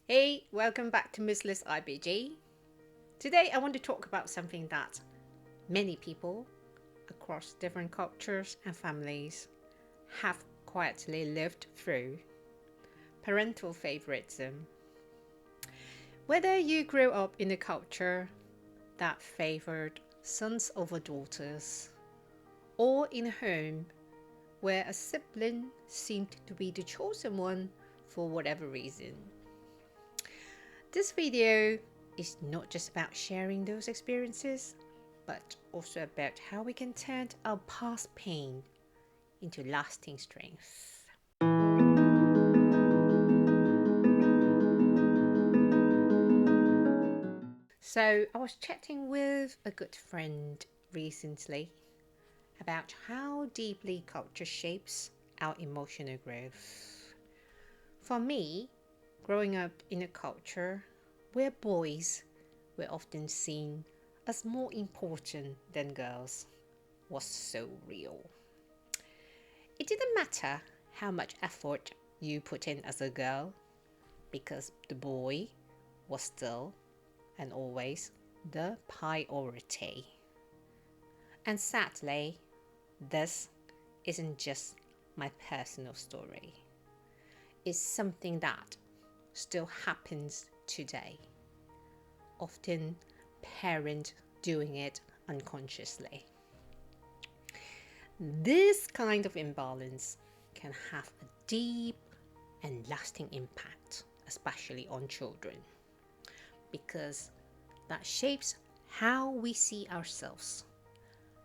Hey, welcome back to Missless IBG. Today I want to talk about something that many people across different cultures and families have quietly lived through: parental favoritism. Whether you grew up in a culture that favored sons over daughters, or in a home where a sibling seemed to be the chosen one for whatever reason. This video is not just about sharing those experiences, but also about how we can turn our past pain into lasting strength. So I was chatting with a good friend recently about how deeply culture shapes our emotional growth. For me, growing up in a culture where boys were often seen as more important than girls was so real. It didn't matter how much effort you put in as a girl, because the boy was still and always the priority. And sadly, this isn't just my personal story. It's something that still happens today. Often parents doing it unconsciously. This kind of imbalance can have a deep and lasting impact, especially on children, because that shapes how we see ourselves,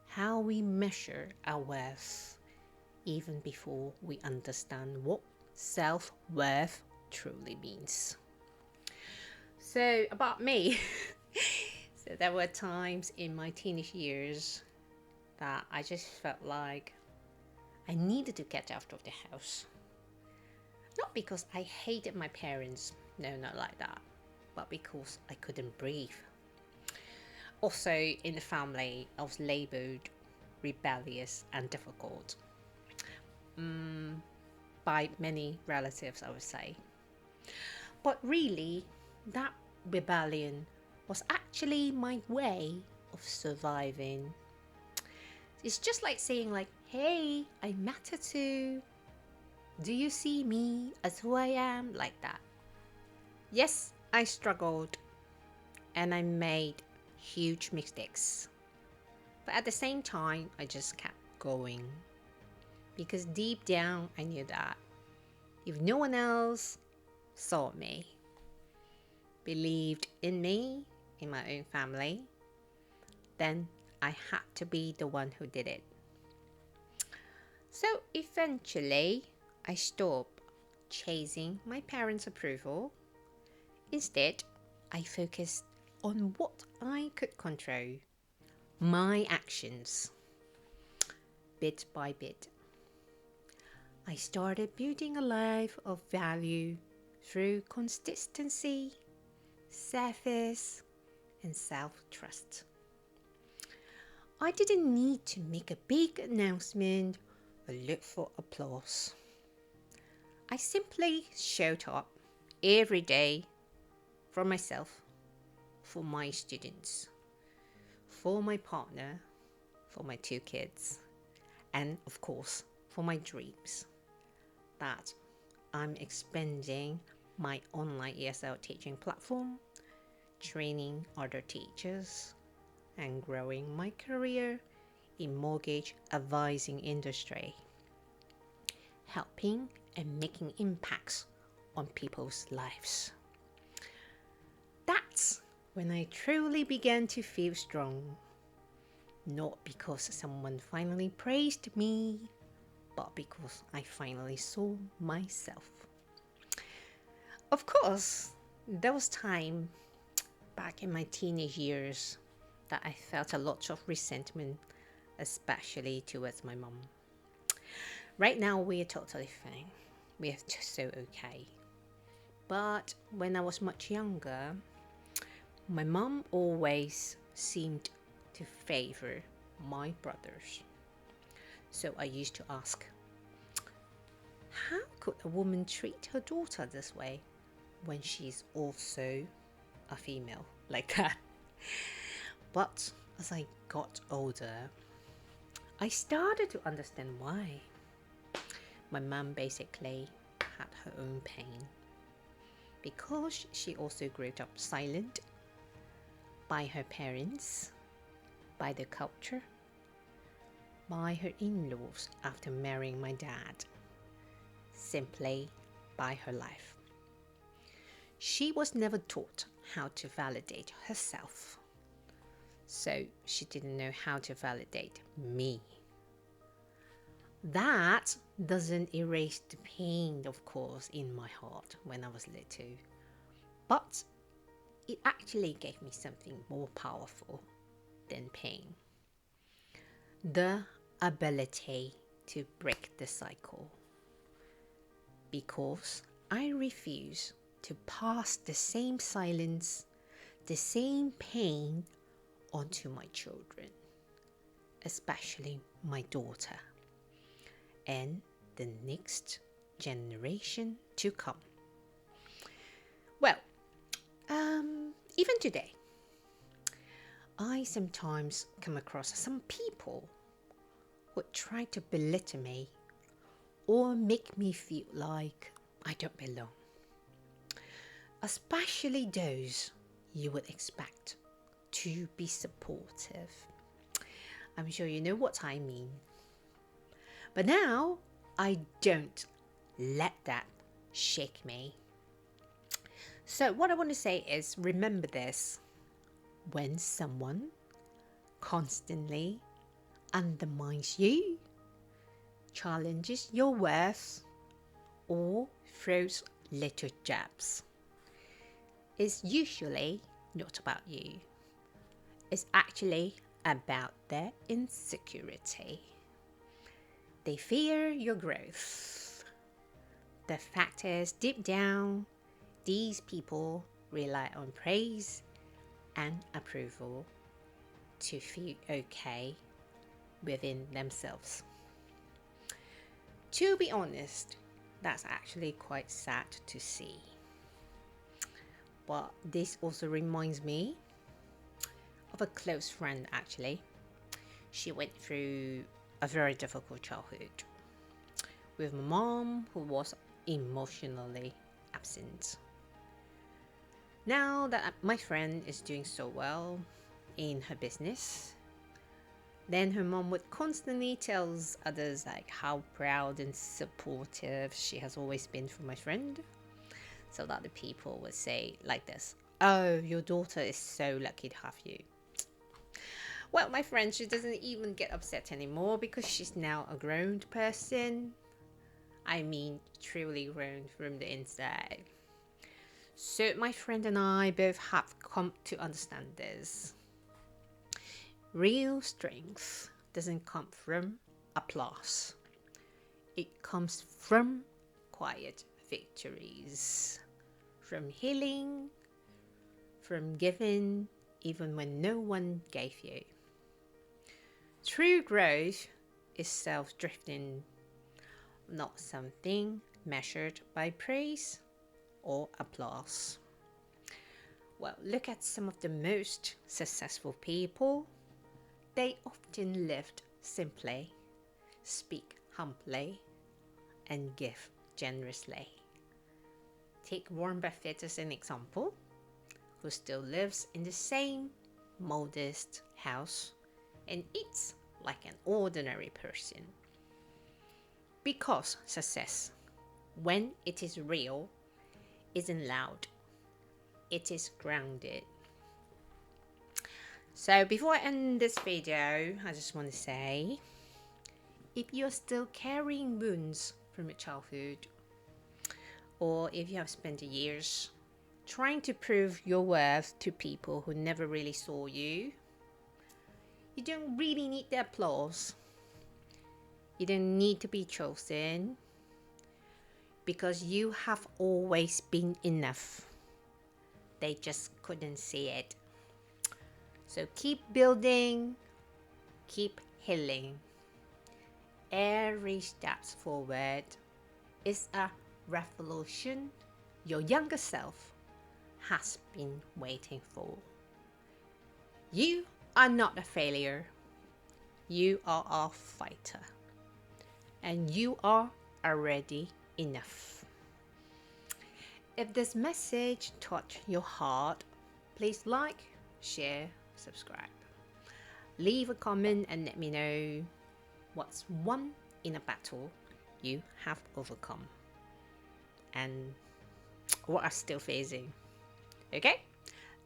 how we measure our worth, even before we understand what self-worth truly means. So about me, so there were times in my teenage years that I just felt like I needed to get out of the house. Not because I hated my parents, no, not like that, but because I couldn't breathe. Also in the family, I was labelled rebellious and difficult by many relatives, I would say. But really, that rebellion was actually my way of surviving. It's just like saying hey, I matter too. Do you see me as who I am? Like that. Yes, I struggled and I made huge mistakes. But at the same time, I just kept going. Because deep down, I knew that if no one else saw me, believed in me, in my own family, then I had to be the one who did it. So eventually, I stopped chasing my parents' approval. Instead, I focused on what I could control, my actions. Bit by bit, I started building a life of value through consistency, service, and self-trust. I didn't need to make a big announcement or look for applause. I simply showed up every day for myself, for my students, for my partner, for my 2 kids, and of course for my dreams, that I'm expanding my online ESL teaching platform, training other teachers, and growing my career in mortgage advising industry, helping and making impacts on people's lives. That's when I truly began to feel strong, not because someone finally praised me, but because I finally saw myself. Of course, there was time back in my teenage years that I felt a lot of resentment, especially towards my mom. Right now, we are totally fine. We are just so okay. But when I was much younger, my mom always seemed to favor my brothers. So I used to ask, how could a woman treat her daughter this way? when she's also a female like that. But as I got older, I started to understand why. My mum basically had her own pain because she also grew up silent by her parents, by the culture, by her in-laws after marrying my dad, simply by her life. She was never taught how to validate herself, so she didn't know how to validate me. That doesn't erase the pain, of course, in my heart when I was little, but it actually gave me something more powerful than pain. The ability to break the cycle. Because I refuse to pass the same silence, the same pain onto my children, especially my daughter and the next generation to come. Well, even today, I sometimes come across some people who try to belittle me or make me feel like I don't belong. Especially those you would expect to be supportive. I'm sure you know what I mean. But now, I don't let that shake me. So what I want to say is, remember this. When someone constantly undermines you, challenges your worth, or throws little jabs, it's usually not about you. It's actually about their insecurity. They fear your growth. The fact is, deep down, these people rely on praise and approval to feel okay within themselves. To be honest, that's actually quite sad to see. But this also reminds me of a close friend actually. She went through a very difficult childhood with my mom, who was emotionally absent. Now that my friend is doing so well in her business, then her mom would constantly tell others like how proud and supportive she has always been for my friend, so that the people would say like this: "Oh, your daughter is so lucky to have you." Well, my friend, she doesn't even get upset anymore because she's now a grown person. I mean, truly grown from the inside. So my friend and I both have come to understand this. Real strength doesn't come from applause. It comes from quiet victories, from healing, from giving even when no one gave you. True growth is self-driven, not something measured by praise or applause. Well, look at some of the most successful people. They often lived simply, speak humbly, and give generously. Take Warren Buffett as an example, who still lives in the same modest house and eats like an ordinary person. Because success, when it is real, isn't loud. It is grounded. So before I end this video, I just want to say, if you're still carrying wounds from your childhood, or if you have spent years trying to prove your worth to people who never really saw you, you don't really need the applause. You don't need to be chosen, because you have always been enough. They just couldn't see it. So keep building, keep healing. Every step forward is a revolution your younger self has been waiting for. You are not a failure. You are a fighter. And you are already enough. If this message touched your heart, please like, share, subscribe. Leave a comment and let me know what's one inner battle you have overcome and what are still facing. Okay?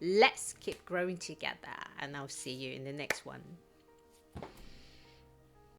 Let's keep growing together, and I'll see you in the next one.